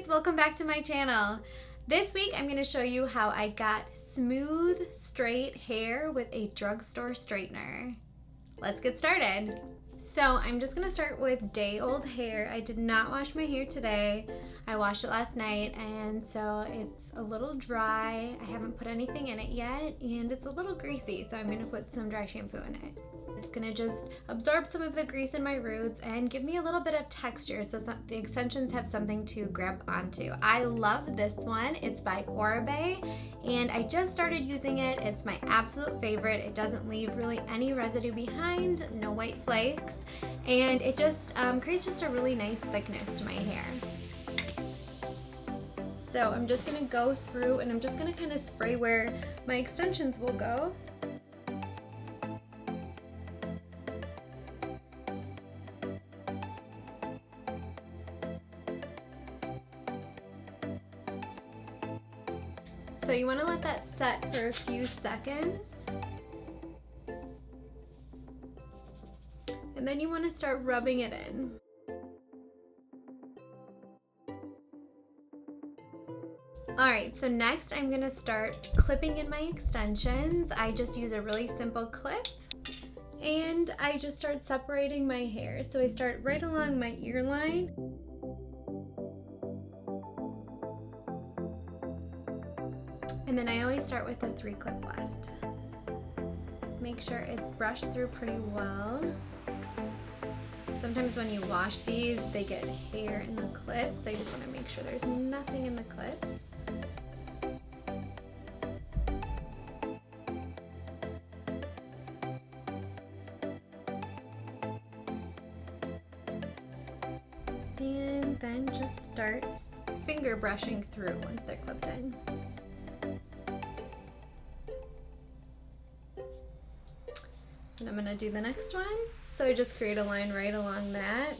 welcome back to my channel. This week I'm going to show you how I got smooth, straight hair with a drugstore straightener. Let's get started. So I'm just going to start with day-old hair. I did not wash my hair today. I washed it last night, and so it's a little dry. I haven't put anything in it yet, and it's a little greasy, so I'm going to put some dry shampoo in it. It's going to just absorb some of the grease in my roots and give me a little bit of texture so the extensions have something to grab onto. I love this one. It's by Oribe, and I just started using it. It's my absolute favorite. It doesn't leave really any residue behind, no white flakes, and it just creates just a really nice thickness to my hair. So I'm just going to go through and I'm just going to kind of spray where my extensions will go. So you want to let that set for a few seconds. And then you want to start rubbing it in. Alright, so next I'm going to start clipping in my extensions. I just use a really simple clip and I just start separating my hair. So I start right along my ear line. And then I always start with a 3-clip left. Make sure it's brushed through pretty well. Sometimes when you wash these, they get hair in the clip, so you just want to make sure there's nothing in the clips. And then just start finger brushing through once they're clipped in. And I'm going to do the next one. So I just create a line right along that.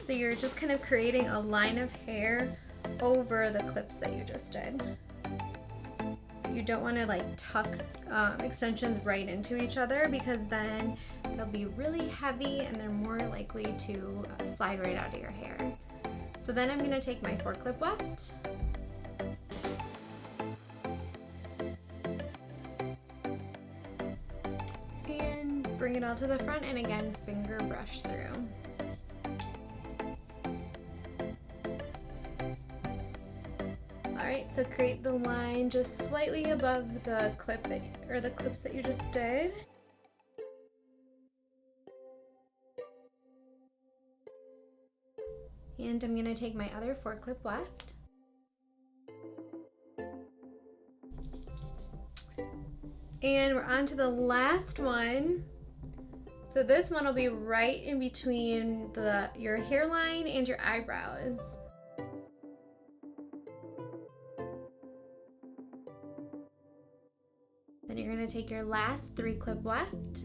So you're just kind of creating a line of hair over the clips that you just did. You don't want to like tuck extensions right into each other because then they'll be really heavy and they're more likely to slide right out of your hair. So then I'm going to take my 4-clip weft. Bring it all to the front and again finger brush through. Alright, so create the line just slightly above the clip the clips that you just did. And I'm going to take my other 4-clip weft. And we're on to the last one. So this one will be right in between your hairline and your eyebrows. Then you're going to take your last 3-clip weft.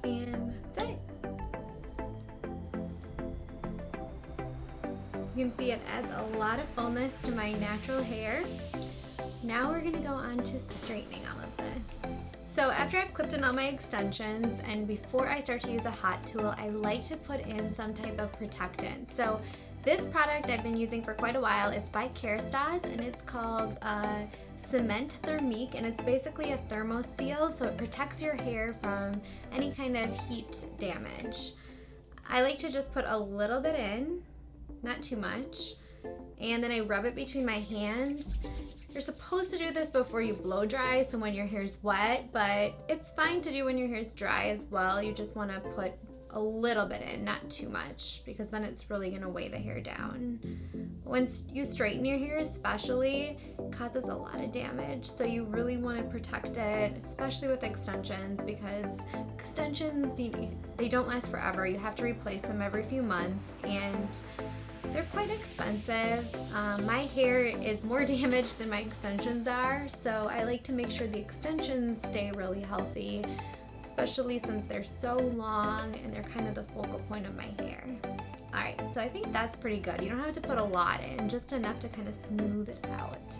And that's it. You can see it adds a lot of fullness to my natural hair. Now we're going to go on to straightening all of this. So after I've clipped in all my extensions and before I start to use a hot tool, I like to put in some type of protectant. So this product I've been using for quite a while. It's by Kerastase and it's called Cement Thermique, and it's basically a thermoseal, so it protects your hair from any kind of heat damage. I like to just put a little bit in, not too much, and then I rub it between my hands. You're supposed to do this before you blow dry, so when your hair's wet, but it's fine to do when your hair's dry as well. You just want to put a little bit in, not too much, because then it's really going to weigh the hair down. Once you straighten your hair especially, it causes a lot of damage, so you really want to protect it, especially with extensions, because extensions, they don't last forever. You have to replace them every few months, and they're quite expensive. My hair is more damaged than my extensions are, so I like to make sure the extensions stay really healthy, especially since they're so long and they're kind of the focal point of my hair. Alright, so I think that's pretty good. You don't have to put a lot in, just enough to kind of smooth it out.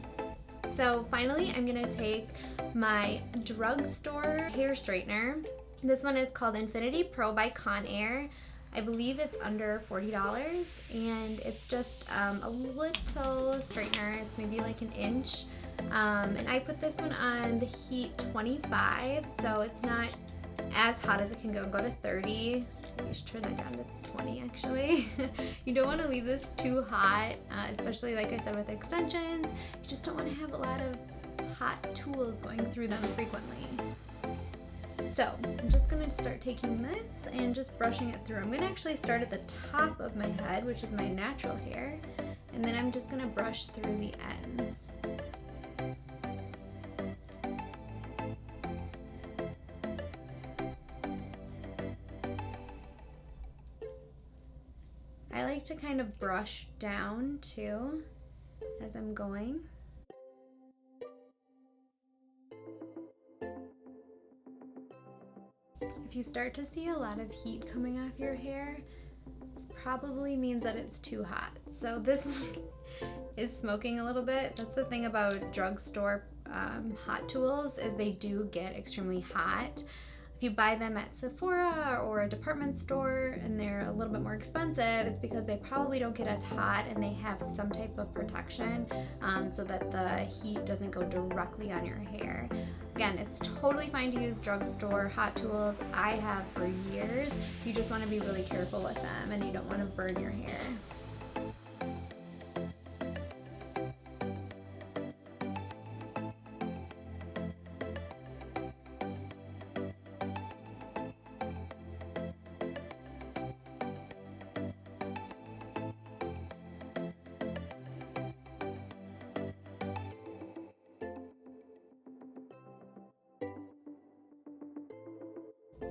So finally, I'm going to take my drugstore hair straightener This one is called Infinity Pro by Conair. I believe it's under $40, and it's just a little straightener. It's maybe like an inch. And I put this one on the heat 25, so it's not as hot as it can go to 30. You should turn that down to 20 actually. You don't want to leave this too hot, especially like I said with extensions. You just don't want to have a lot of hot tools going through them frequently. So I'm just going to start taking this and just brushing it through. I'm going to actually start at the top of my head, which is my natural hair, and then I'm just going to brush through the ends. I like to kind of brush down too as I'm going. If you start to see a lot of heat coming off your hair, this probably means that it's too hot. So this one is smoking a little bit. That's the thing about drugstore hot tools, is they do get extremely hot. If you buy them at Sephora or a department store and they're a little bit more expensive, it's because they probably don't get as hot and they have some type of protection so that the heat doesn't go directly on your hair. Again, it's totally fine to use drugstore hot tools. I have for years. You just want to be really careful with them and you don't want to burn your hair.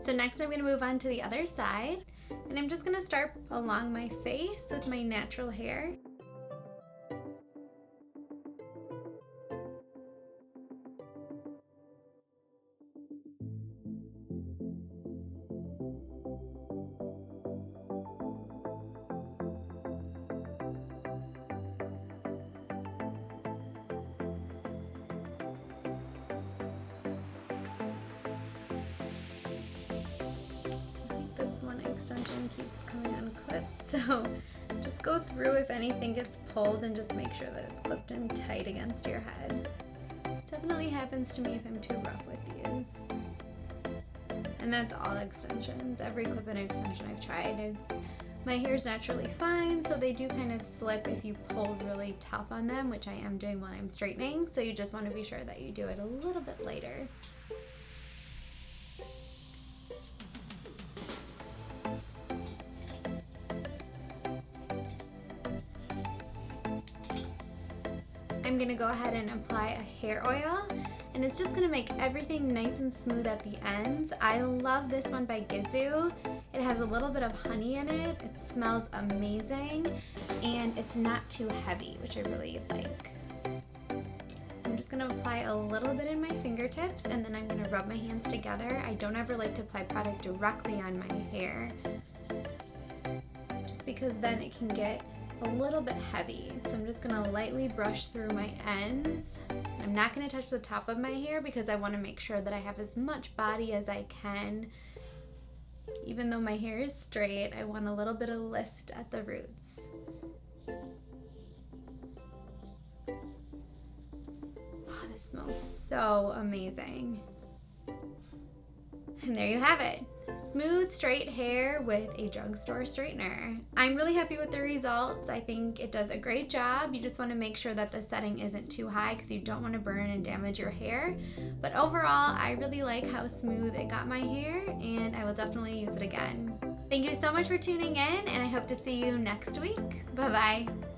So next I'm going to move on to the other side, and I'm just going to start along my face with my natural hair. Extension keeps coming unclipped, so just go through if anything gets pulled and just make sure that it's clipped in tight against your head. Definitely happens to me if I'm too rough with these. And that's all extensions. Every clip-in extension I've tried, my hair's naturally fine, so they do kind of slip if you pull really tough on them, which I am doing while I'm straightening, so you just want to be sure that you do it a little bit later. I'm going to go ahead and apply a hair oil, and it's just going to make everything nice and smooth at the ends. I love this one by Gizu. It has a little bit of honey in it. It smells amazing, and it's not too heavy, which I really like. So I'm just going to apply a little bit in my fingertips, and then I'm going to rub my hands together. I don't ever like to apply product directly on my hair, just because then it can get a little bit heavy. So I'm just gonna lightly brush through my ends. I'm not gonna touch the top of my hair because I wanna make sure that I have as much body as I can. Even though my hair is straight, I want a little bit of lift at the roots. Oh, this smells so amazing. And there you have it. Smooth, straight hair with a drugstore straightener. I'm really happy with the results. I think it does a great job. You just want to make sure that the setting isn't too high because you don't want to burn and damage your hair. But overall, I really like how smooth it got my hair, and I will definitely use it again. Thank you so much for tuning in, and I hope to see you next week. Bye-bye.